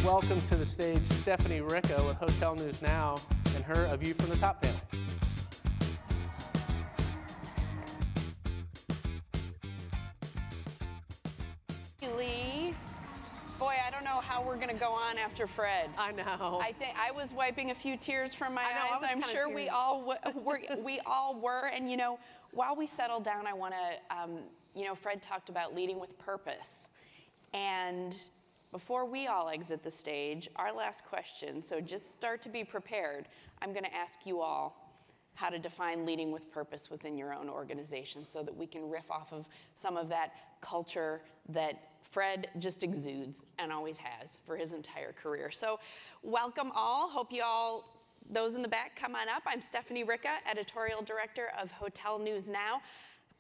welcome to the stage Stephanie Ricca with Hotel News Now and her A View from the Top panel. Lee. Boy, I don't know how we're going to go on after Fred. I know. I think I was wiping a few tears from my I know, I eyes. was I'm kinda sure we all were. And you know, while we settle down, I want to, Fred talked about leading with purpose. And before we all exit the stage, our last question, so just start to be prepared. I'm going to ask you all how to define leading with purpose within your own organization so that we can riff off of some of that culture that Fred just exudes and always has for his entire career. So welcome all. Hope you all, those in the back, come on up. I'm Stephanie Ricca, Editorial Director of Hotel News Now.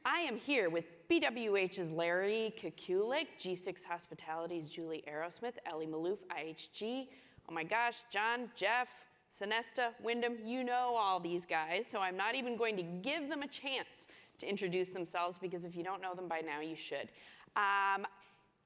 I am here with BWH's Larry Kukulik, G6 Hospitality's Julie Aerosmith, Ellie Maloof, IHG. Oh my gosh, John, Jeff, Sinesta, Wyndham, you know all these guys, so I'm not even going to give them a chance to introduce themselves because if you don't know them by now, you should.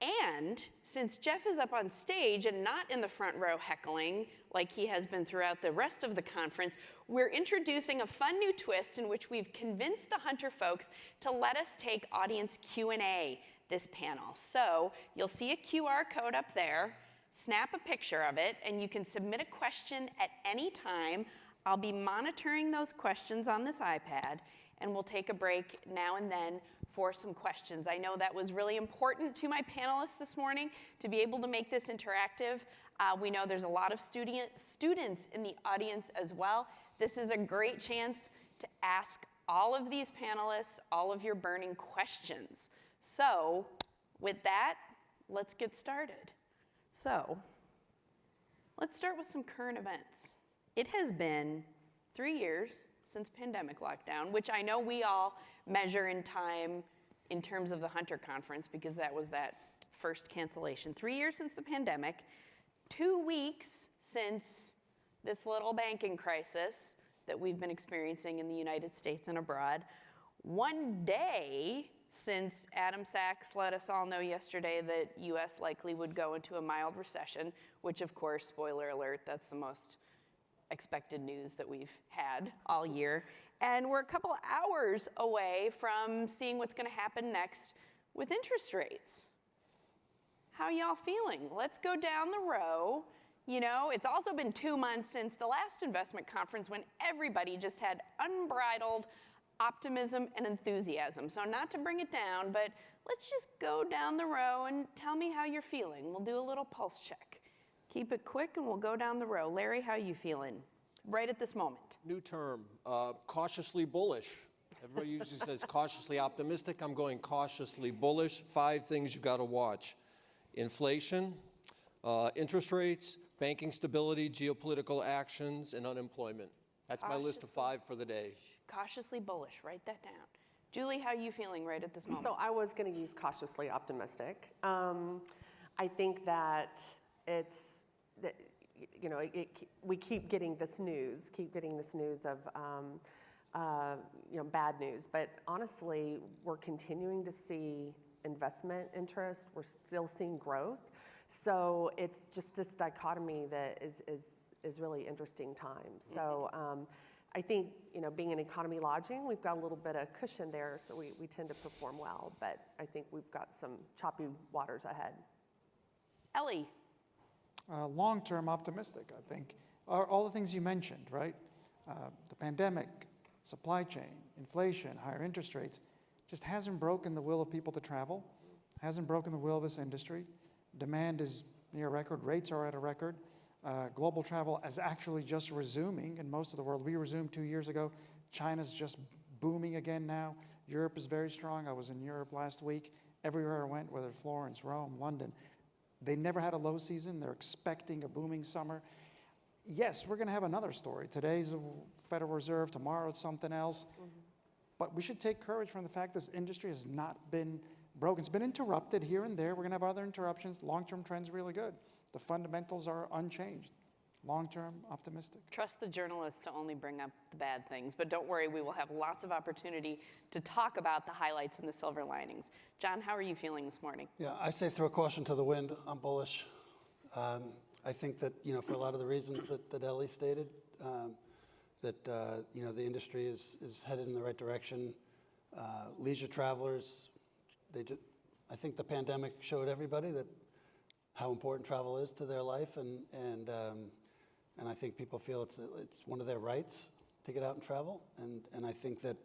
And since Jeff is up on stage and not in the front row heckling like he has been throughout the rest of the conference, we're introducing a fun new twist in which we've convinced the Hunter folks to let us take audience Q&A this panel. So you'll see a QR code up there, snap a picture of it, and you can submit a question at any time. I'll be monitoring those questions on this iPad, and we'll take a break now and then for some questions. I know that was really important to my panelists this morning to be able to make this interactive. We know there's a lot of students in the audience as well. This is a great chance to ask all of these panelists all of your burning questions. So with that, let's get started. So let's start with some current events. It has been 3 years since pandemic lockdown, which I know we all measure in time in terms of the Hunter Conference because that was that first cancellation. 3 years since the pandemic, 2 weeks since this little banking crisis that we've been experiencing in the United States and abroad, 1 day since Adam Sachs let us all know yesterday that US likely would go into a mild recession, which of course, spoiler alert, that's the most expected news that we've had all year. And we're a couple hours away from seeing what's going to happen next with interest rates. How y'all feeling? Let's go down the row. You know, it's also been 2 months since the last investment conference when everybody just had unbridled optimism and enthusiasm. So not to bring it down, but let's just go down the row and tell me how you're feeling. We'll do a little pulse check. Keep it quick and we'll go down the row. Larry, how are you feeling right at this moment? New term, cautiously bullish. Everybody usually says cautiously optimistic. I'm going cautiously bullish. 5 things you've got to watch. Inflation, interest rates, banking stability, geopolitical actions, and unemployment. That's my list of 5 for the day. Cautiously bullish, write that down. Julie, how are you feeling right at this moment? So I was going to use cautiously optimistic. I think that it's, we keep getting this news of, bad news. But honestly, we're continuing to see investment interest. We're still seeing growth. So it's just this dichotomy that is really interesting times. So I think, being in economy lodging, we've got a little bit of cushion there, so we tend to perform well. But I think we've got some choppy waters ahead. Ellie. Long-term optimistic, I think. All the things you mentioned, right? The pandemic, supply chain, inflation, higher interest rates, just hasn't broken the will of people to travel, hasn't broken the will of this industry. Demand is near record, rates are at a record. Global travel is actually just resuming in most of the world. We resumed 2 years ago. China's just booming again now. Europe is very strong. I was in Europe last week. Everywhere I went, whether Florence, Rome, London, they never had a low season. They're expecting a booming summer. Yes, we're going to have another story. Today's the Federal Reserve. Tomorrow it's something else. But we should take courage from the fact this industry has not been broken. It's been interrupted here and there. We're going to have other interruptions. Long-term trends really good. The fundamentals are unchanged. Long-term, optimistic. Trust the journalists to only bring up the bad things, but don't worry, we will have lots of opportunity to talk about the highlights and the silver linings. John, how are you feeling this morning? Yeah, I say throw caution to the wind. I'm bullish. I think that, for a lot of the reasons that Ellie stated, that, the industry is headed in the right direction. Leisure travelers, I think the pandemic showed everybody that how important travel is to their life, and I think people feel it's one of their rights to get out and travel. And I think that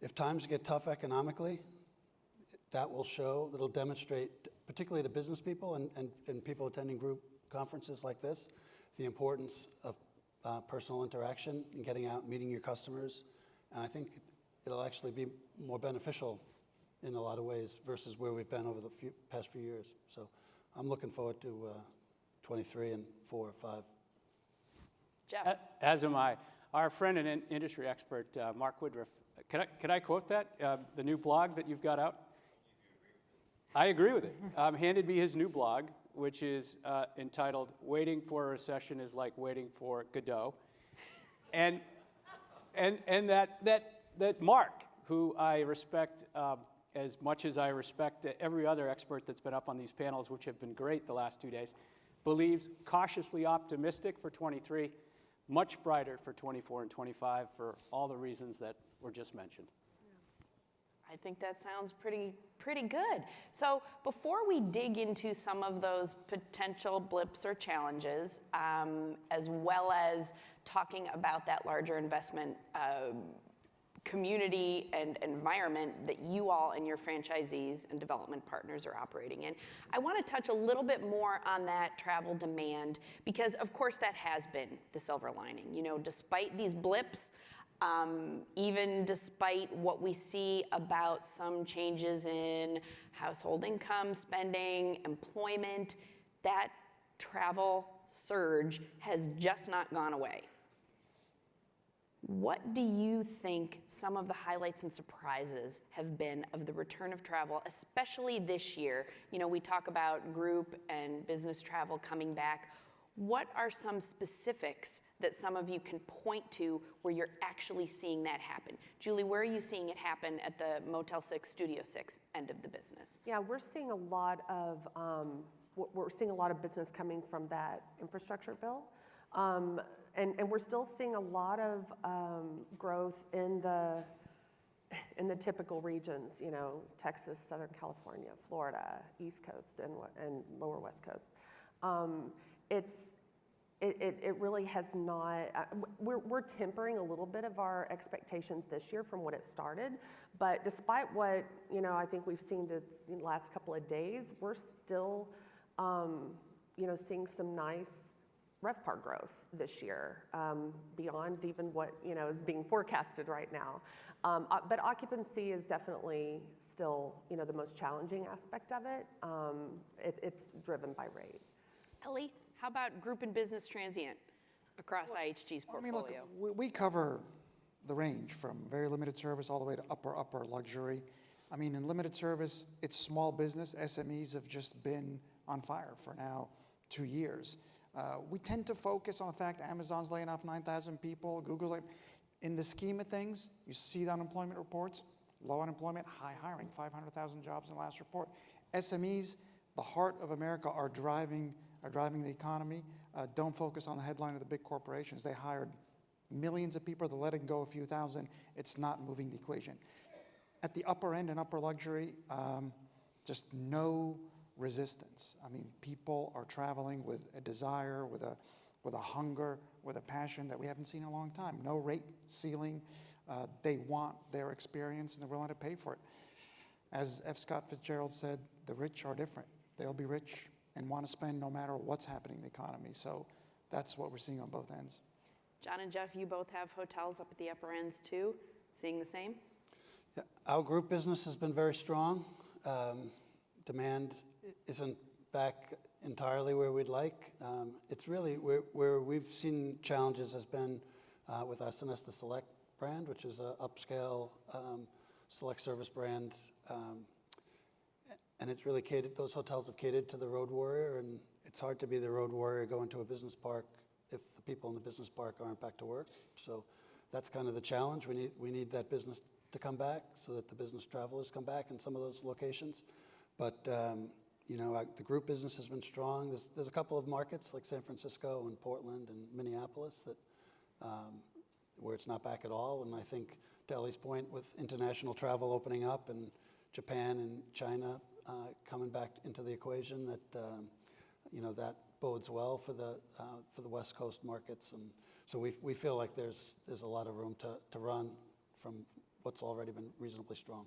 if times get tough economically, that'll demonstrate, particularly to business people and people attending group conferences like this, the importance of personal interaction and getting out and meeting your customers. And I think it'll actually be more beneficial in a lot of ways versus where we've been over the past few years. So I'm looking forward to 23 and 4 or 5. Jeff. As am I. Our friend and industry expert, Mark Woodruff, can I quote that, the new blog that you've got out? I agree with it. Handed me his new blog, which is entitled "Waiting for a Recession is Like Waiting for Godot," and that Mark, who I respect as much as I respect every other expert that's been up on these panels, which have been great the last 2 days, believes cautiously optimistic for 23, much brighter for 24 and 25 for all the reasons that were just mentioned. I think that sounds pretty good. So before we dig into some of those potential blips or challenges, as well as talking about that larger investment community and environment that you all and your franchisees and development partners are operating in, I want to touch a little bit more on that travel demand, because of course that has been the silver lining. Despite these blips, even despite what we see about some changes in household income, spending, employment, that travel surge has just not gone away. What do you think some of the highlights and surprises have been of the return of travel, especially this year? We talk about group and business travel coming back. What are some specifics that some of you can point to where you're actually seeing that happen? Julie, where are you seeing it happen at the Motel 6, Studio 6 end of the business? Yeah, we're seeing a lot of business coming from that infrastructure bill. And we're still seeing a lot of growth in the typical regions, Texas, Southern California, Florida, East Coast, and Lower West Coast. It really has not. We're tempering a little bit of our expectations this year from what it started, but despite what I think we've seen this last couple of days, we're still seeing some nice RevPAR growth this year, beyond even what is being forecasted right now. But occupancy is definitely still the most challenging aspect of it. It's driven by rate. Ellie, how about group and business transient across IHG's portfolio? Look, we cover the range from very limited service all the way to upper luxury. In limited service, it's small business. SMEs have just been on fire for now 2 years. We tend to focus on the fact that Amazon's laying off 9,000 people, Google's in the scheme of things, you see the unemployment reports, low unemployment, high hiring, 500,000 jobs in the last report. SMEs, the heart of America, are driving the economy. Don't focus on the headline of the big corporations. They hired millions of people, they're letting go a few thousand. It's not moving the equation. At the upper end and upper luxury, just no resistance. People are traveling with a desire, with a hunger, with a passion that we haven't seen in a long time. No rate ceiling. They want their experience and they're willing to pay for it. As F. Scott Fitzgerald said, the rich are different. They'll be rich and want to spend no matter what's happening in the economy. So that's what we're seeing on both ends. John and Jeff, you both have hotels up at the upper ends too. Seeing the same? Yeah, our group business has been very strong. Demand isn't back entirely where we'd like. It's really where we've seen challenges has been with our Sonesta Select brand, which is an upscale select service brand. And it's really catered, those hotels have catered to the road warrior, and it's hard to be the road warrior going to a business park if the people in the business park aren't back to work. So that's kind of the challenge. We need that business to come back so that the business travelers come back in some of those locations. But The group business has been strong. There's a couple of markets like San Francisco and Portland and Minneapolis that where it's not back at all. And I think, to Ellie's point, with international travel opening up and Japan and China coming back into the equation, that that bodes well for the West Coast markets. And so we feel like there's a lot of room to run from what's already been reasonably strong.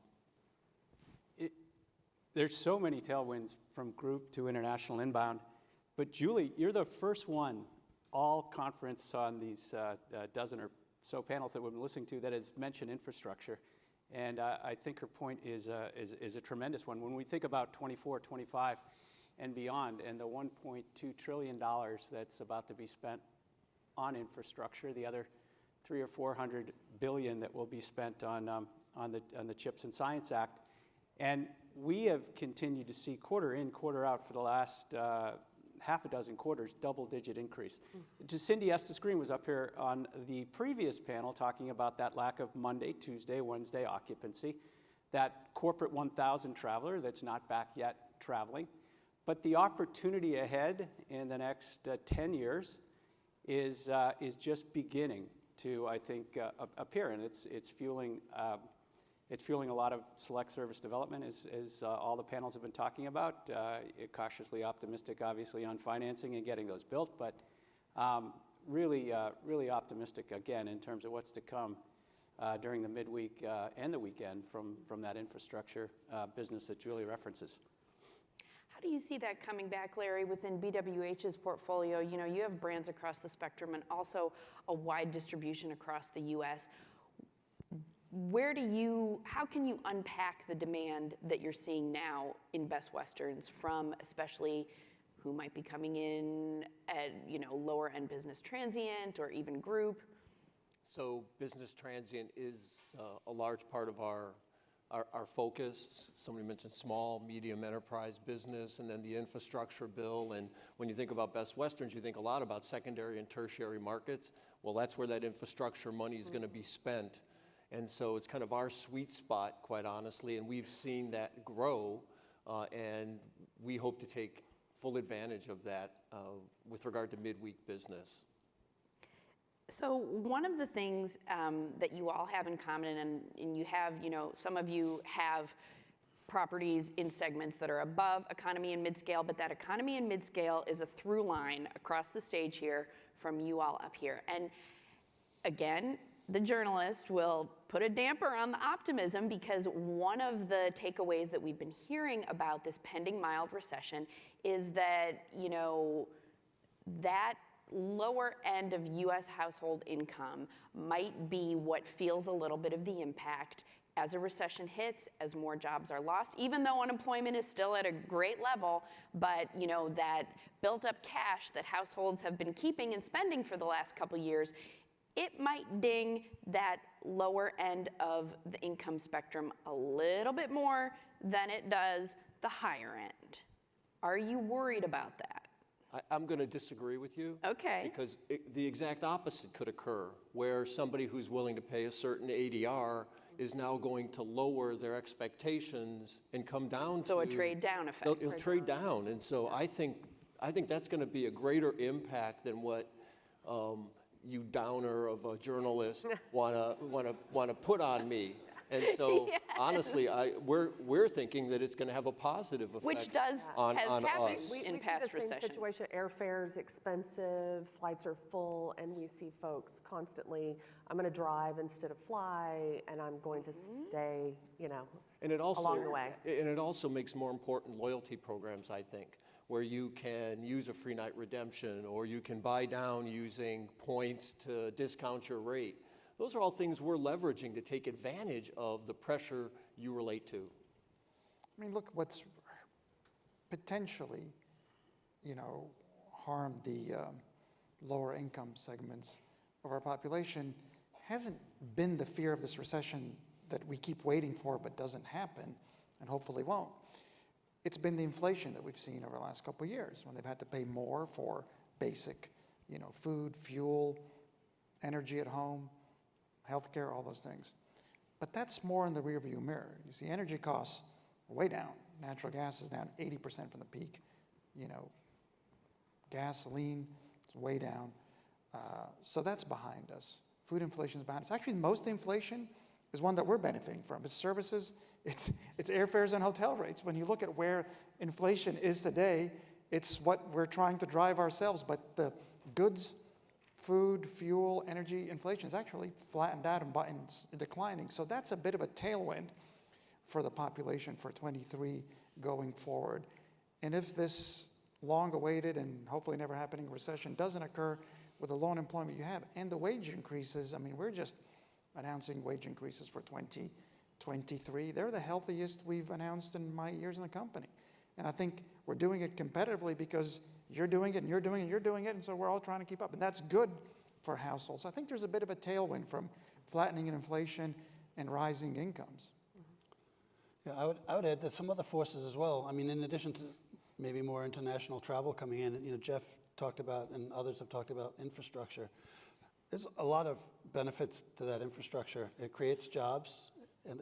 There's so many tailwinds from group to international inbound. But Julie, you're the first one all conference on these dozen or so panels that we've been listening to that has mentioned infrastructure. And I think her point is a tremendous one. When we think about 24, 25 and beyond, and the $1.2 trillion that's about to be spent on infrastructure, the other 300 or 400 billion that will be spent on the CHIPS and Science Act. And we have continued to see quarter in, quarter out for the last half a dozen quarters, double-digit increase. Cindy Estes Green was up here on the previous panel talking about that lack of Monday, Tuesday, Wednesday occupancy, that corporate 1,000 traveler that's not back yet traveling. But the opportunity ahead in the next 10 years is just beginning to, I think, appear, and it's fueling a lot of select service development, as all the panels have been talking about. Cautiously optimistic, obviously, on financing and getting those built, but really optimistic, again, in terms of what's to come during the midweek and the weekend from that infrastructure business that Julie references. How do you see that coming back, Larry, within BWH's portfolio? You have brands across the spectrum and also a wide distribution across the U.S. How can you unpack the demand that you're seeing now in Best Westerns from especially who might be coming in at, lower end business transient or even group? So business transient is a large part of our focus. Somebody mentioned small, medium enterprise business, and then the infrastructure bill. And when you think about Best Westerns, you think a lot about secondary and tertiary markets. Well, that's where that infrastructure money is going to be spent. And so it's kind of our sweet spot, quite honestly, and we've seen that grow, and we hope to take full advantage of that with regard to midweek business. So one of the things that you all have in common, and you have, some of you have properties in segments that are above economy and mid-scale, but that economy and mid-scale is a through line across the stage here from you all up here. And again, the journalist will put a damper on the optimism because one of the takeaways that we've been hearing about this pending mild recession is that, that lower end of U.S. household income might be what feels a little bit of the impact as a recession hits, as more jobs are lost, even though unemployment is still at a great level, but that built up cash that households have been keeping and spending for the last couple years, it might ding that lower end of the income spectrum a little bit more than it does the higher end. Are you worried about that? I'm going to disagree with you. Okay. Because the exact opposite could occur, where somebody who's willing to pay a certain ADR is now going to lower their expectations and come down to... So a trade down effect. It'll trade down. And so I think that's going to be a greater impact than what you downer of a journalist want to put on me. And so, Yes. honestly, we're thinking that it's going to have a positive effect Which has on happened us. We in see past the same recessions. situation. Airfare's expensive, flights are full, and we see folks constantly, I'm going to drive instead of fly, and I'm going to stay, And it also, along the way. And it also makes more important loyalty programs, I think, where you can use a free night redemption or you can buy down using points to discount your rate. Those are all things we're leveraging to take advantage of the pressure you relate to. I mean, look, what's potentially, harmed the lower income segments of our population hasn't been the fear of this recession that we keep waiting for but doesn't happen and hopefully won't. It's been the inflation that we've seen over the last couple of years when they've had to pay more for basic, food, fuel, energy at home, healthcare, all those things. But that's more in the rearview mirror. You see, energy costs are way down. Natural gas is down 80% from the peak. You know, gasoline is way down. So that's behind us. Food inflation is behind us. Actually, most inflation is one that we're benefiting from. It's services, it's airfares and hotel rates. When you look at where inflation is today, it's what we're trying to drive ourselves. But the goods, food, fuel, energy inflation is actually flattened out and declining. So that's a bit of a tailwind for the population for 23 going forward. And if this long-awaited and hopefully never happening recession doesn't occur with the low unemployment you have and the wage increases, I mean, we're just announcing wage increases for 2023. They're the healthiest we've announced in my years in the company. And I think we're doing it competitively because you're doing it and you're doing it and you're doing it, and so we're all trying to keep up. And that's good for households. I think there's a bit of a tailwind from flattening in inflation and rising incomes. Yeah, I would add that some other forces as well. I mean, in addition to maybe more international travel coming in, you know, Jeff talked about and others have talked about infrastructure. There's a lot of benefits to that infrastructure. It creates jobs at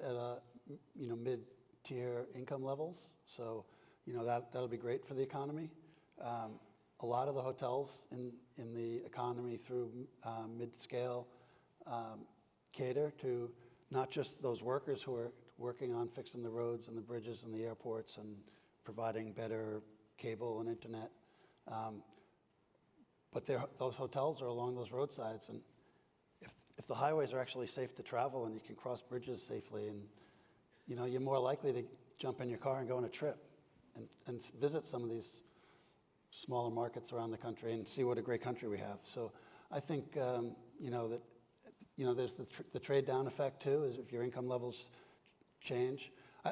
you know, mid-tier income levels. So, you know, that'll be great for the economy. A lot of the hotels in the economy through mid-scale cater to not just those workers who are working on fixing the roads and the bridges and the airports and providing better cable and internet, but those hotels are along those roadsides. And if the highways are actually safe to travel and you can cross bridges safely, and you know, you're more likely to jump in your car and go on a trip and visit some of these smaller markets around the country and see what a great country we have. So I think you know, that you know, there's the trade down effect too, is if your income levels change.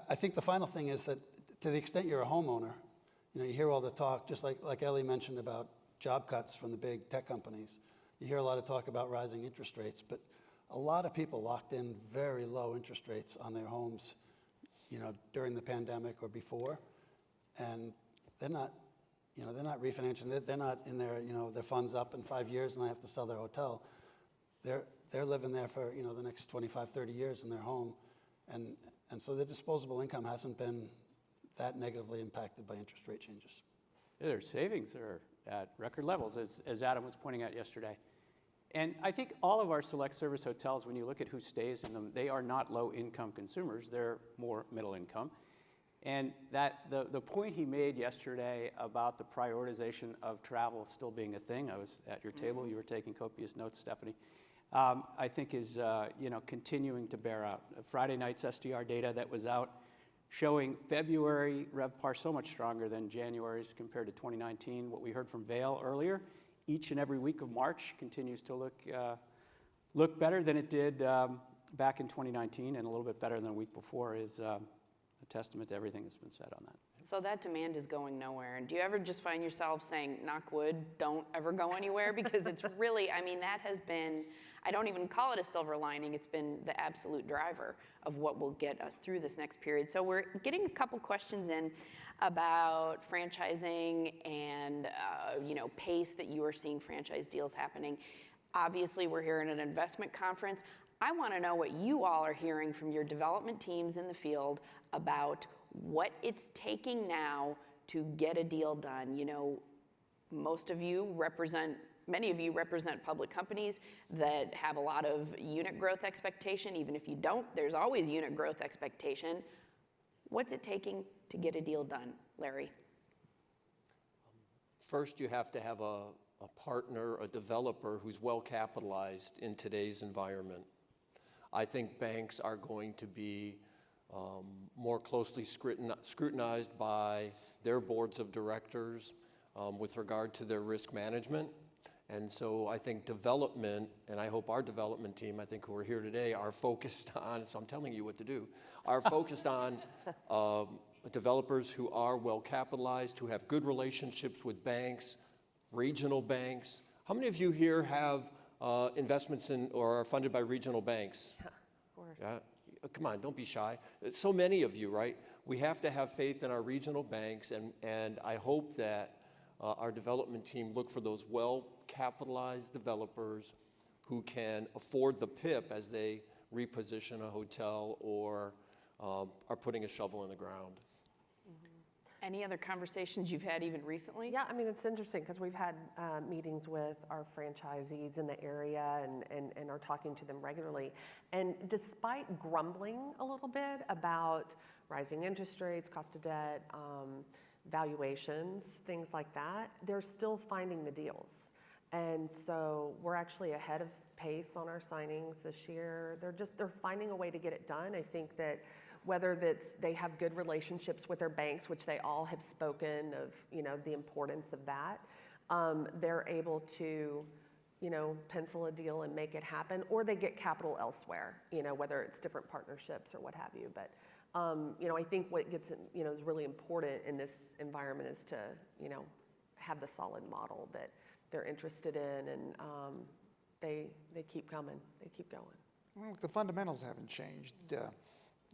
I think the final thing is that to the extent you're a homeowner, you know, you hear all the talk, just like Ellie mentioned about job cuts from the big tech companies. You hear a lot of talk about rising interest rates, but a lot of people locked in very low interest rates on their homes, you know, during the pandemic or before, and they're not refinancing. They're not in their, you know, their funds up in 5 years and I have to sell their hotel. They're living there for, you know, the next 25, 30 years in their home, and so their disposable income hasn't been that negatively impacted by interest rate changes. Their savings are at record levels, as Adam was pointing out yesterday. And I think all of our select service hotels, when you look at who stays in them, they are not low-income consumers. They're more middle income. And that the point he made yesterday about the prioritization of travel still being a thing, I was at your table, you were taking copious notes, Stephanie, I think is you know, continuing to bear out. Friday night's STR data that was out showing February RevPAR so much stronger than January's compared to 2019. What we heard from Vail earlier, each and every week of March continues to look better than it did back in 2019, and a little bit better than the week before is a testament to everything that's been said on that. So that demand is going nowhere. And do you ever just find yourself saying, knock wood, don't ever go anywhere? Because it's really, I mean, that has been, I don't even call it a silver lining. It's been the absolute driver of what will get us through this next period. So we're getting a couple questions in about franchising and, you know, pace that you are seeing franchise deals happening. Obviously, we're here at an investment conference. I want to know what you all are hearing from your development teams in the field about what it's taking now to get a deal done. You know, many of you represent public companies that have a lot of unit growth expectation. Even if you don't, there's always unit growth expectation. What's it taking to get a deal done, Larry? First, you have to have a partner, a developer who's well capitalized in today's environment. I think banks are going to be more closely scrutinized by their boards of directors with regard to their risk management. And so I think development, and I hope our development team, I think who are here today, are focused on, so I'm telling you what to do, are focused on developers who are well capitalized, who have good relationships with banks, regional banks. How many of you here have investments in or are funded by regional banks? Of course. Yeah. Come on, don't be shy. So many of you, right? We have to have faith in our regional banks, and I hope that our development team look for those well-capitalized developers who can afford the PIP as they reposition a hotel or are putting a shovel in the ground. Any other conversations you've had even recently? Yeah, I mean, it's interesting because we've had meetings with our franchisees in the area and are talking to them regularly. And despite grumbling a little bit about rising interest rates, cost of debt, valuations, things like that, they're still finding the deals. And so we're actually ahead of pace on our signings this year. They're finding a way to get it done. I think that whether that's they have good relationships with their banks, which they all have spoken of, the importance of that, they're able to, pencil a deal and make it happen, or they get capital elsewhere, whether it's different partnerships or what have you. But, I think what gets, is really important in this environment is to, have the solid model that they're interested in, and they keep coming, they keep going. Well, the fundamentals haven't changed.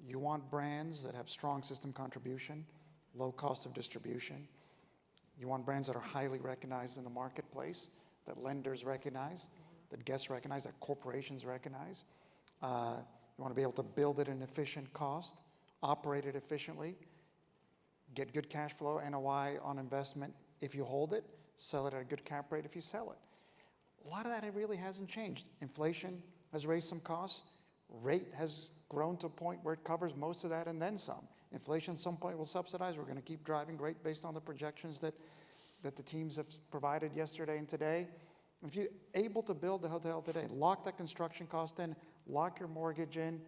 You want brands that have strong system contribution, low cost of distribution. You want brands that are highly recognized in the marketplace, that lenders recognize, that guests recognize, that corporations recognize. You want to be able to build it at an efficient cost, operate it efficiently, get good cash flow, NOI on investment if you hold it, sell it at a good cap rate if you sell it. A lot of that really hasn't changed. Inflation has raised some costs. Rate has grown to a point where it covers most of that and then some. Inflation at some point will subsidize. We're going to keep driving rate based on the projections that the teams have provided yesterday and today. If you're able to build the hotel today, lock that construction cost in, lock your mortgage in,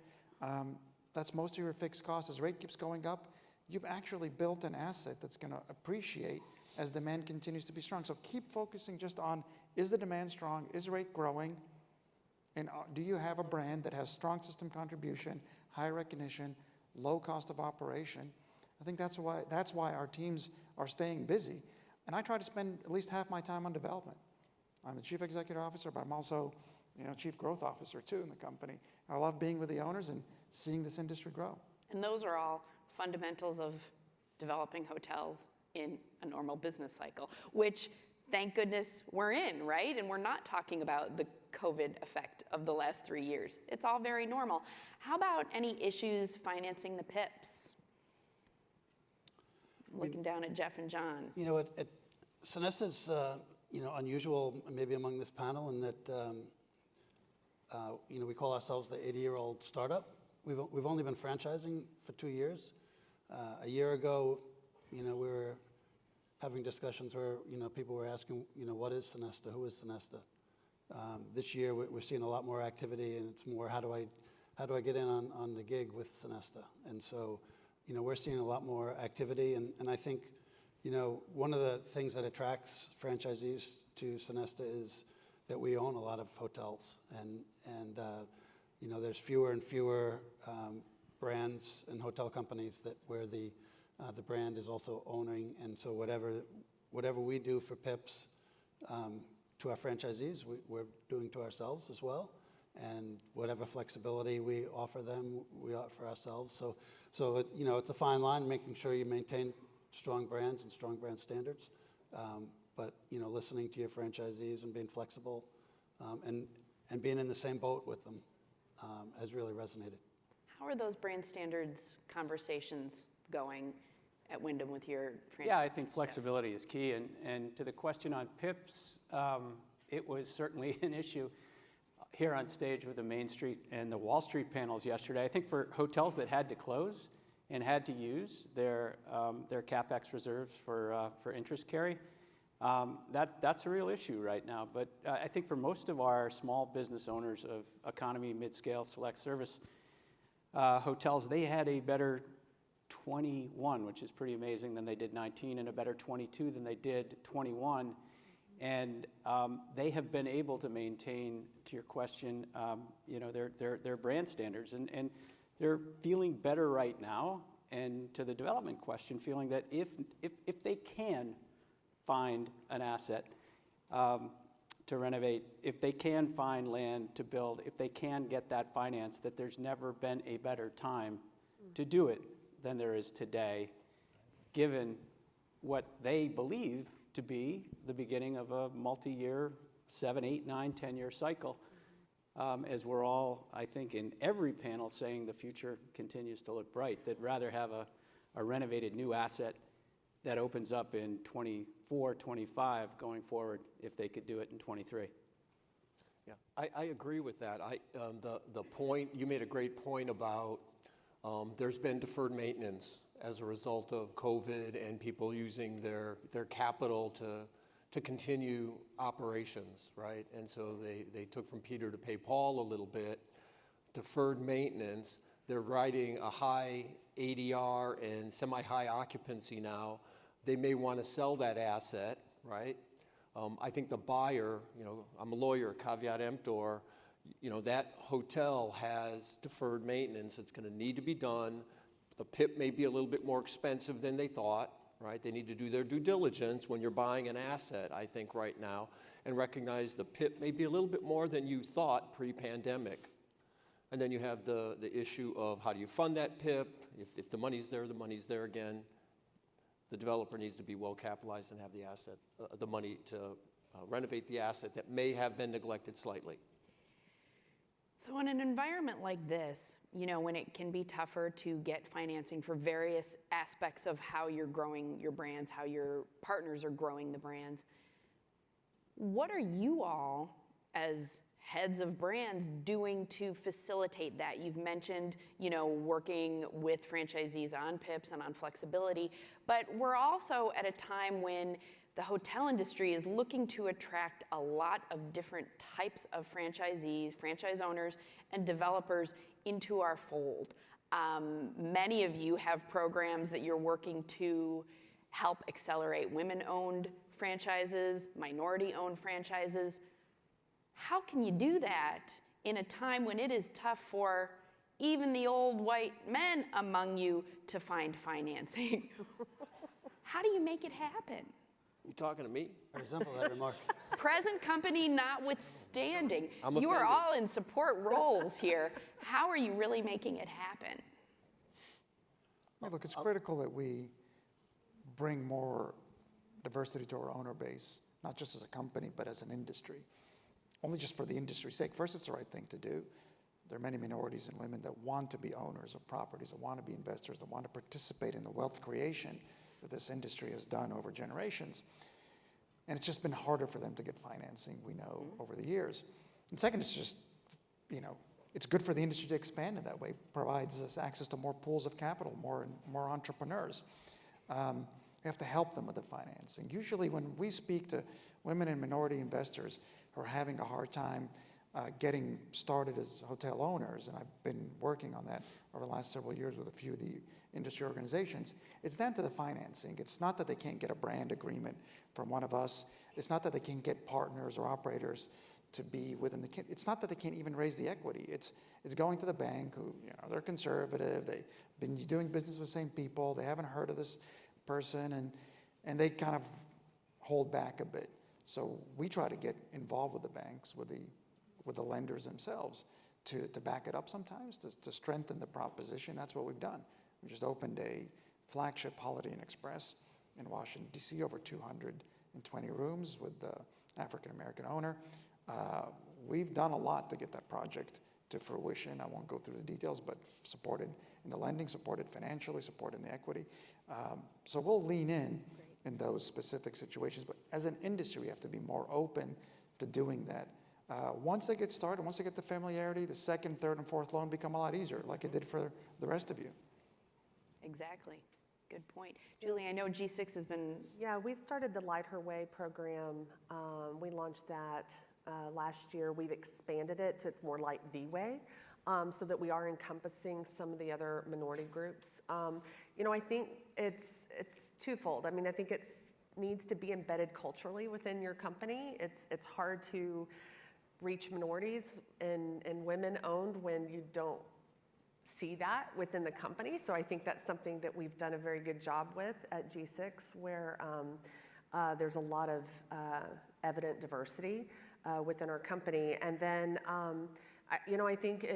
that's most of your fixed costs. As rate keeps going up, you've actually built an asset that's going to appreciate as demand continues to be strong. So keep focusing just on, is the demand strong? Is rate growing? And do you have a brand that has strong system contribution, high recognition, low cost of operation? I think that's why our teams are staying busy. And I try to spend at least half my time on development. I'm the chief executive officer, but I'm also, chief growth officer too in the company. I love being with the owners and seeing this industry grow. And those are all fundamentals of developing hotels in a normal business cycle, which thank goodness we're in, right? And we're not talking about the COVID effect of the last 3 years. It's all very normal. How about any issues financing the PIPs? Looking down at Jeff and John. Sonesta's, unusual maybe among this panel in that, we call ourselves the 80-year-old startup. We've only been franchising for 2 years. A year ago, we were having discussions where, people were asking, what is Sonesta? Who is Sonesta? This year, we're seeing a lot more activity, and it's more, how do I get in on the gig with Sonesta? And so, we're seeing a lot more activity, and I think, one of the things that attracts franchisees to Sonesta is that we own a lot of hotels, and there's fewer and fewer brands and hotel companies where the brand is also owning, and so whatever we do for PIPs to our franchisees, we're doing to ourselves as well, and whatever flexibility we offer them, we offer ourselves. So it's a fine line, making sure you maintain strong brands and strong brand standards, but listening to your franchisees and being flexible, and being in the same boat with them has really resonated. How are those brand standards conversations going at Wyndham with your franchisees? Yeah, I think flexibility is key. And to the question on PIPs, it was certainly an issue here on stage with the Main Street and the Wall Street panels yesterday. I think for hotels that had to close and had to use their CapEx reserves for interest carry, that's a real issue right now. But I think for most of our small business owners of economy, mid-scale, select service hotels, they had a better 21, which is pretty amazing, than they did 19, and a better 22 than they did 21. And they have been able to maintain, to your question, their brand standards, and they're feeling better right now. And to the development question, feeling that if they can find an asset to renovate, if they can find land to build, if they can get that finance, that there's never been a better time to do it than there is today, given what they believe to be the beginning of a multi-year, 7, 8, 9, 10-year cycle, as we're all, I think, in every panel saying the future continues to look bright. They'd rather have a renovated new asset that opens up in 24, 25 going forward if they could do it in 23. Yeah, I agree with that. The point, you made a great point about there's been deferred maintenance as a result of COVID and people using their capital to continue operations, right? And so they took from Peter to pay Paul a little bit. Deferred maintenance, they're riding a high ADR and semi-high occupancy now. They may want to sell that asset, right? I think the buyer, I'm a lawyer, caveat emptor, that hotel has deferred maintenance. It's going to need to be done. The PIP may be a little bit more expensive than they thought, right? They need to do their due diligence when you're buying an asset, I think, right now, and recognize the PIP may be a little bit more than you thought pre-pandemic. And then you have the issue of how do you fund that PIP? If the money's there, the money's there again. The developer needs to be well capitalized and have the asset, the money to renovate the asset that may have been neglected slightly. So in an environment like this, when it can be tougher to get financing for various aspects of how you're growing your brands, how your partners are growing the brands, what are you all as heads of brands doing to facilitate that? You've mentioned, working with franchisees on PIPs and on flexibility, but we're also at a time when the hotel industry is looking to attract a lot of different types of franchisees, franchise owners, and developers into our fold. Many of you have programs that you're working to help accelerate women-owned franchises, minority-owned franchises. How can you do that in a time when it is tough for even the old white men among you to find financing? How do you make it happen? You talking to me? I resemble that remark. Present company notwithstanding, I'm you are offended. all in support roles here. How are you really making it happen? Well, look, it's critical that we bring more diversity to our owner base, not just as a company, but as an industry. Only just for the industry's sake. First, it's the right thing to do. There are many minorities and women that want to be owners of properties, that want to be investors, that want to participate in the wealth creation that this industry has done over generations. And it's just been harder for them to get financing, we know, over the years. And second, it's just, it's good for the industry to expand in that way. It provides us access to more pools of capital, more entrepreneurs. We have to help them with the financing. Usually when we speak to women and minority investors who are having a hard time getting started as hotel owners, and I've been working on that over the last several years with a few of the industry organizations, it's down to the financing. It's not that they can't get a brand agreement from one of us. It's not that they can't get partners or operators to be within the, it's not that they can't even raise the equity. It's going to the bank who, they're conservative, they've been doing business with the same people, they haven't heard of this person, and they kind of hold back a bit. So we try to get involved with the banks, with the lenders themselves to back it up sometimes, to strengthen the proposition. That's what we've done. We just opened a flagship Holiday Inn Express in Washington, D.C., over 220 rooms with the African-American owner. We've done a lot to get that project to fruition. I won't go through the details, but supported in the lending, supported financially, supported in the equity. So we'll lean in those specific situations. But as an industry, we have to be more open to doing that. Once they get started, once they get the familiarity, the second, third, and fourth loan become a lot easier, like it did for the rest of you. Exactly. Good point. Julie, I know G6 has been... Yeah, we started the Light Her Way program. We launched that last year. We've expanded it to it's more like the way, so that we are encompassing some of the other minority groups. I think it's twofold. I mean, I think it needs to be embedded culturally within your company. It's hard to reach minorities and women-owned when you don't see that within the company. So I think that's something that we've done a very good job with at G6, where there's a lot of evident diversity within our company. And then, I think,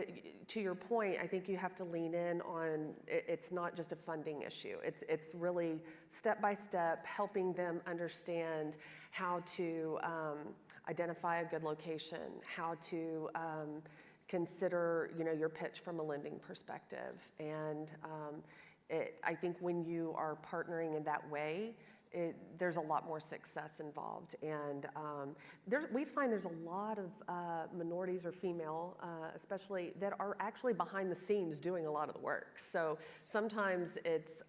to your point, I think you have to lean in on, it's not just a funding issue. It's really step-by-step helping them understand how to identify a good location, how to consider, your pitch from a lending perspective. And I think when you are partnering in that way, there's a lot more success involved. And we find there's a lot of minorities or female, especially, that are actually behind the scenes doing a lot of the work. So sometimes it's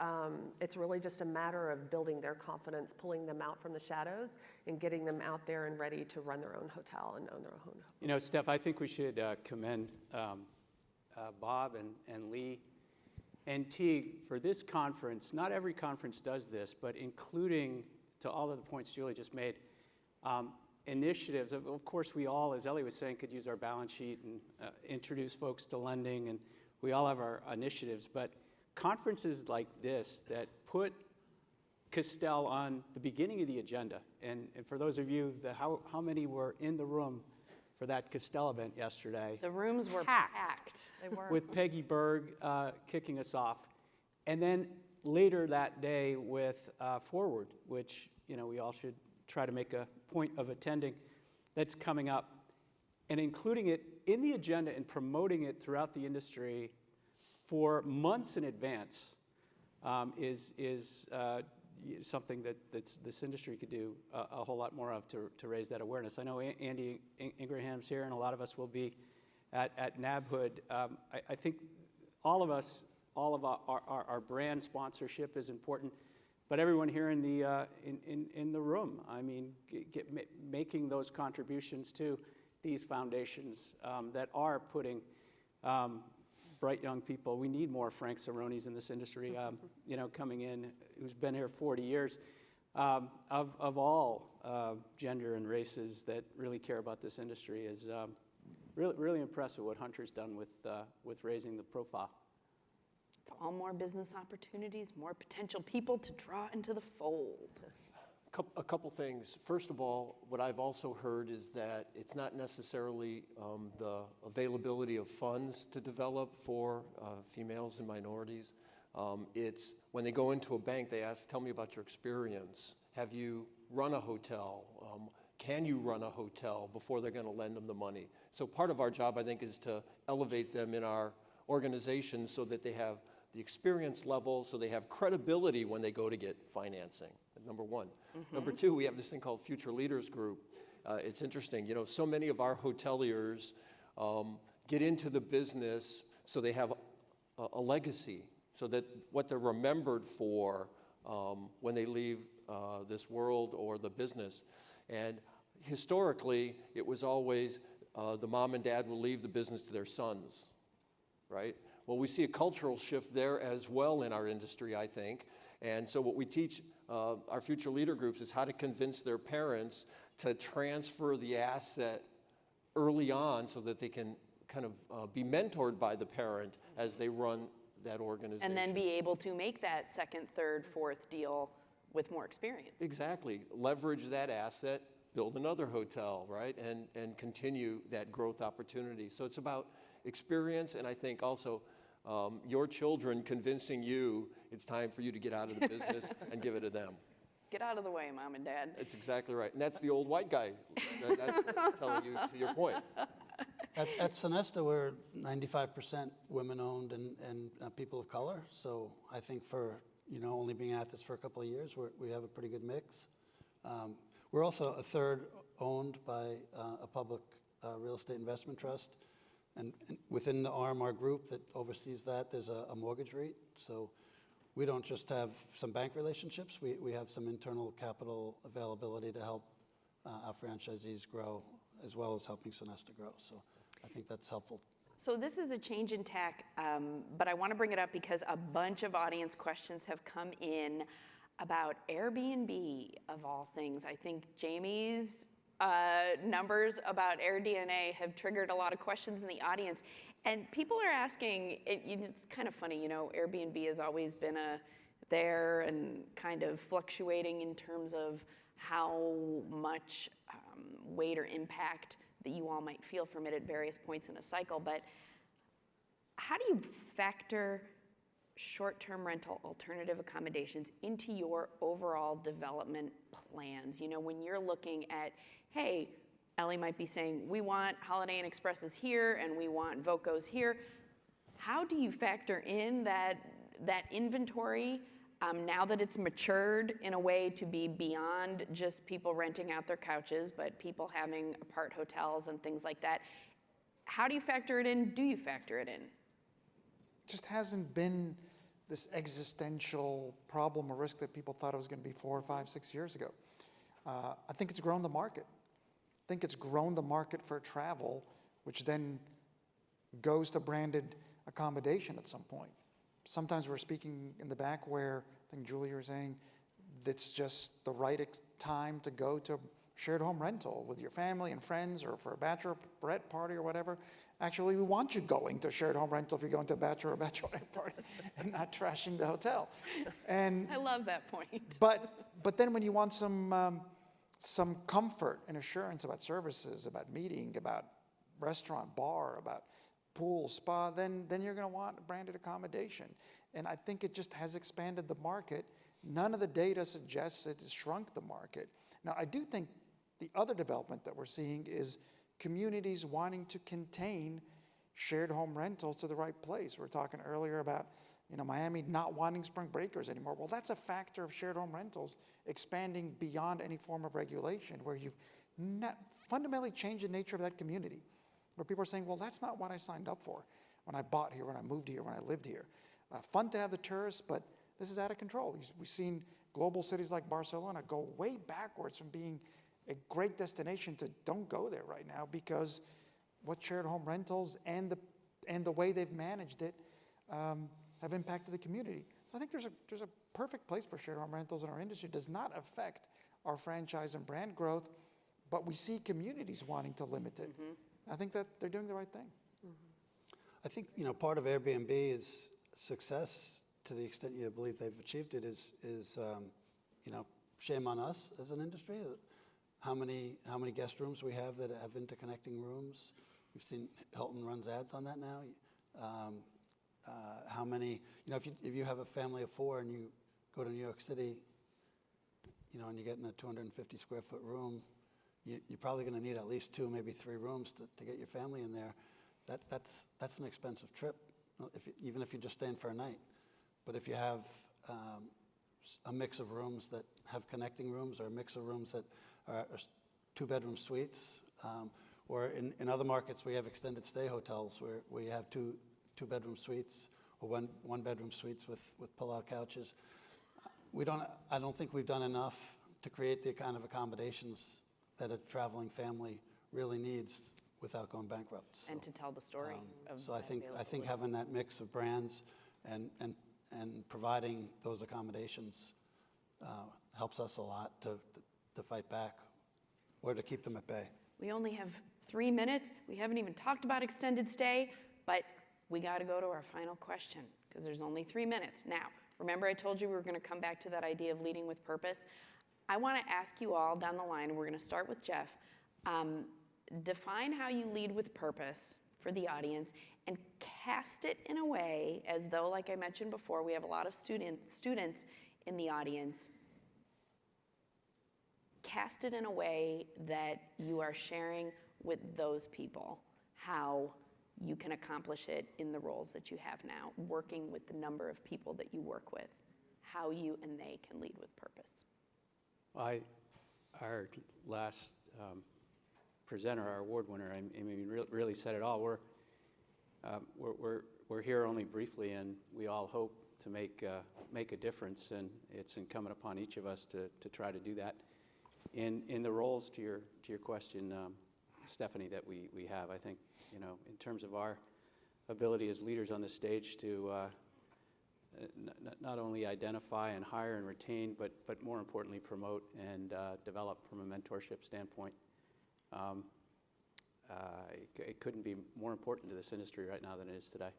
really just a matter of building their confidence, pulling them out from the shadows, and getting them out there and ready to run their own hotel and own their own. You know, Steph, I think we should commend Bob and Lee and Teague for this conference. Not every conference does this, but including, to all of the points Julie just made, initiatives. Of course, we all, as Ellie was saying, could use our balance sheet and introduce folks to lending, and we all have our initiatives. But conferences like this that put Castell on the beginning of the agenda, and for those of you, how many were in the room for that Castell event yesterday? The rooms were packed. They were. With Peggy Berg kicking us off. And then later that day with Forward, which, you know, we all should try to make a point of attending, that's coming up. And including it in the agenda and promoting it throughout the industry for months in advance is something that this industry could do a whole lot more of to raise that awareness. I know Andy Ingraham's here, and a lot of us will be at NABHOOD. I think all of our brand sponsorship is important, but everyone here in the room, I mean, making those contributions to these foundations that are putting bright young people. We need more Frank Saronis in this industry, you know, coming in, who's been here 40 years, of all gender and races that really care about this industry. Is really impressive what Hunter's done with raising the profile. It's all more business opportunities, more potential people to draw into the fold. A couple things. First of all, what I've also heard is that it's not necessarily the availability of funds to develop for females and minorities. It's when they go into a bank, they ask, tell me about your experience. Have you run a hotel? Can you run a hotel before they're going to lend them the money? So part of our job, I think, is to elevate them in our organization so that they have the experience level, so they have credibility when they go to get financing, number one. Number two, we have this thing called Future Leaders Group. It's interesting, you know, so many of our hoteliers get into the business so they have a legacy, so that what they're remembered for when they leave this world or the business. And historically, it was always the mom and dad will leave the business to their sons, right? Well, we see a cultural shift there as well in our industry, I think. And so what we teach our future leader groups is how to convince their parents to transfer the asset early on so that they can kind of be mentored by the parent as they run that organization. And then be able to make that second, third, fourth deal with more experience. Exactly. Leverage that asset, build another hotel, right? And continue that growth opportunity. So it's about experience, and I think also your children convincing you it's time for you to get out of the business and give it to them. Get out of the way, Mom and Dad. That's exactly right. And that's the old white guy that's telling you, to your point. At Sonesta, we're 95% women-owned and people of color. So I think for, you know, only being at this for a couple of years, we have a pretty good mix. We're also a third owned by a public real estate investment trust. And within the RMR group that oversees that, there's a mortgage REIT. So we don't just have some bank relationships, we have some internal capital availability to help our franchisees grow, as well as helping Sonesta grow. So I think that's helpful. So this is a change in tack, but I want to bring it up because a bunch of audience questions have come in about Airbnb, of all things. I think Jamie's numbers about AirDNA have triggered a lot of questions in the audience. And people are asking, it's kind of funny, you know, Airbnb has always been there and kind of fluctuating in terms of how much weight or impact that you all might feel from it at various points in a cycle. But how do you factor short-term rental alternative accommodations into your overall development plans? You know, when you're looking at, hey, Ellie might be saying, we want Holiday Inn Expresses here and we want Vocos here. How do you factor in that that inventory, now that it's matured in a way to be beyond just people renting out their couches, but people having apart hotels and things like that, how do you factor it in? Do you factor it in? Just hasn't been this existential problem or risk that people thought it was going to be 4 or 5, 6 years ago. I think it's grown the market. I think it's grown the market for travel, which then goes to branded accommodation at some point. Sometimes we're speaking in the back where, I think Julie was saying, it's just the right time to go to shared home rental with your family and friends or for a bachelorette party or whatever. Actually, we want you going to shared home rental if you're going to a bachelor or bachelorette party and not trashing the hotel. And I love that point. but then when you want some comfort and assurance about services, about meeting, about restaurant, bar, about pool, spa, then you're going to want branded accommodation. And I think it just has expanded the market. None of the data suggests it has shrunk the market. Now, I do think the other development that we're seeing is communities wanting to contain shared home rentals to the right place. We were talking earlier about, Miami not wanting spring breakers anymore. Well, that's a factor of shared home rentals expanding beyond any form of regulation, where you've not fundamentally changed the nature of that community, where people are saying, well, that's not what I signed up for when I bought here, when I moved here, when I lived here. Fun to have the tourists, but this is out of control. We've seen global cities like Barcelona go way backwards from being a great destination to don't go there right now, because what shared home rentals and the way they've managed it have impacted the community. So I think there's a perfect place for shared home rentals in our industry. It does not affect our franchise and brand growth, but we see communities wanting to limit it. I think that they're doing the right thing. I think, part of Airbnb's success, to the extent you believe they've achieved it, is shame on us as an industry. How many guest rooms we have that have interconnecting rooms. We've seen Hilton runs ads on that now. How many, if you have a family of 4 and you go to New York City, and you get in a 250 square foot room, you're probably going to need at least 2, maybe 3 rooms to get your family in there. That's an expensive trip, even if you're just staying for a night. But if you have a mix of rooms that have connecting rooms, or a mix of rooms that are 2-bedroom suites, or in other markets we have extended stay hotels where we have 2-bedroom suites or 1-bedroom suites with pull-out couches. I don't think we've done enough to create the kind of accommodations that a traveling family really needs without going bankrupt. And to tell the story of So I that think availability. having that mix of brands and providing those accommodations helps us a lot to fight back or to keep them at bay. We only have 3 minutes. We haven't even talked about extended stay, but we got to go to our final question because there's only 3 minutes. Now, remember I told you we were going to come back to that idea of leading with purpose? I want to ask you all down the line, we're going to start with Jeff, define how you lead with purpose for the audience and cast it in a way as though, like I mentioned before, we have a lot of students in the audience. Cast it in a way that you are sharing with those people how you can accomplish it in the roles that you have now, working with the number of people that you work with, how you and they can lead with purpose. Our last presenter, our award winner, really said it all. We're here only briefly, and we all hope to make a difference, and it's incumbent upon each of us to try to do that. In the roles, to your question, Stephanie, that we have, I think, in terms of our ability as leaders on the stage to not only identify and hire and retain, but more importantly, promote and develop from a mentorship standpoint. It couldn't be more important to this industry right now than it is today.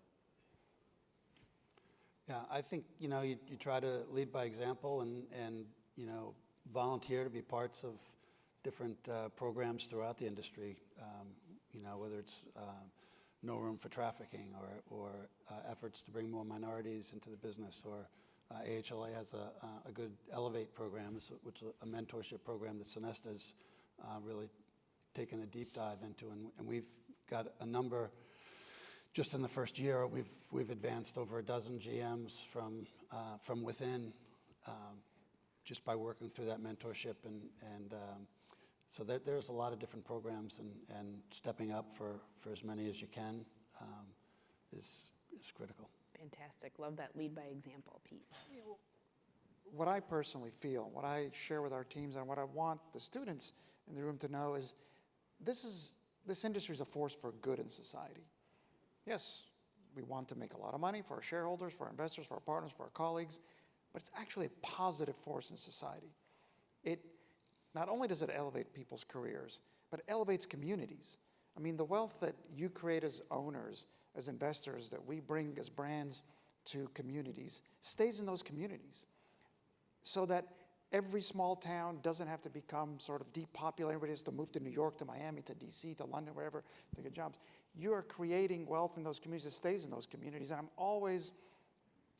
Yeah, I think, you try to lead by example and volunteer to be parts of different programs throughout the industry, whether it's No Room for Trafficking or efforts to bring more minorities into the business, or AHLA has a good Elevate program, which is a mentorship program that Sonesta has really taken a deep dive into, and we've got a number Just in the first year, we've advanced over a dozen GMs from within, just by working through that mentorship, and so there's a lot of different programs, and stepping up for as many as you can is critical. Fantastic. Love that lead by example piece. What I personally feel, what I share with our teams, and what I want the students in the room to know is this industry is a force for good in society. Yes, we want to make a lot of money for our shareholders, for our investors, for our partners, for our colleagues, but it's actually a positive force in society. Not only does it elevate people's careers, but it elevates communities. I mean, the wealth that you create as owners, as investors, that we bring as brands to communities, stays in those communities. So that every small town doesn't have to become sort of depopulated. Everybody has to move to New York, to Miami, to DC, to London, wherever, to get jobs. You are creating wealth in those communities that stays in those communities. And I'm always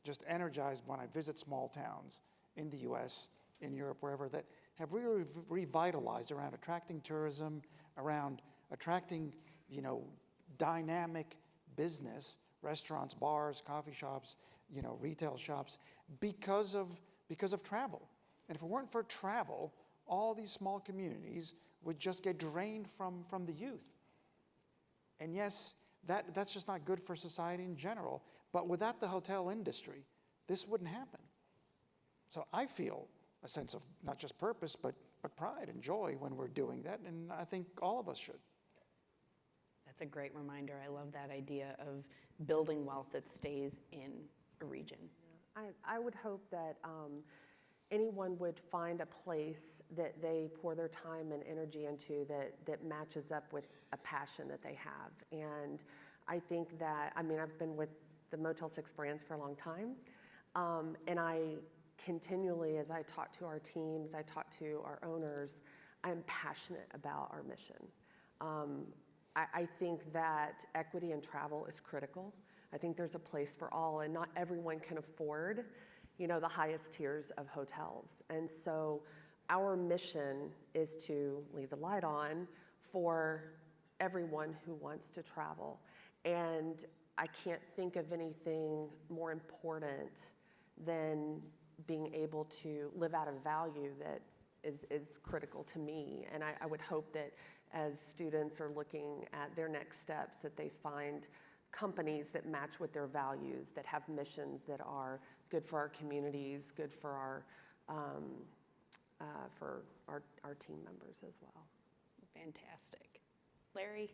just energized when I visit small towns in the US, in Europe, wherever, that have really revitalized around attracting tourism, around attracting, dynamic business, restaurants, bars, coffee shops, retail shops, because of travel. And if it weren't for travel, all these small communities would just get drained from the youth. And yes, that's just not good for society in general. But without the hotel industry, this wouldn't happen. So I feel a sense of not just purpose, but pride and joy when we're doing that. And I think all of us should. That's a great reminder. I love that idea of building wealth that stays in a region. I would hope that anyone would find a place that they pour their time and energy into that matches up with a passion that they have. And I think that, I've been with the Motel 6 brands for a long time. And I continually, as I talk to our teams, I talk to our owners, I'm passionate about our mission. I think that equity in travel is critical. I think there's a place for all, and not everyone can afford, the highest tiers of hotels. And so our mission is to leave the light on for everyone who wants to travel. And I can't think of anything more important than being able to live out a value that is critical to me. And I would hope that as students are looking at their next steps, that they find companies that match with their values, that have missions that are good for our communities, good for our team members as well. Fantastic. Larry,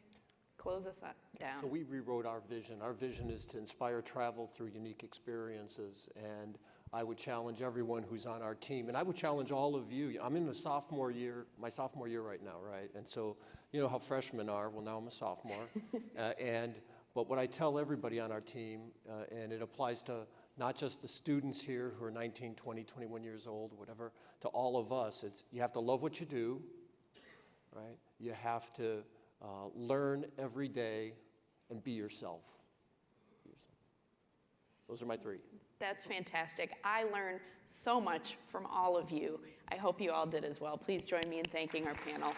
close us up down. So we rewrote our vision. Our vision is to inspire travel through unique experiences, and I would challenge everyone who's on our team, and I would challenge all of you. I'm in my sophomore year right now, right? And so, how freshmen are. Well, now I'm a sophomore. But what I tell everybody on our team, and it applies to not just the students here who are 19, 20, 21 years old, whatever, to all of us, it's you have to love what you do, right? You have to learn every day and be yourself. Those are my three. That's fantastic. I learned so much from all of you. I hope you all did as well. Please join me in thanking our panel.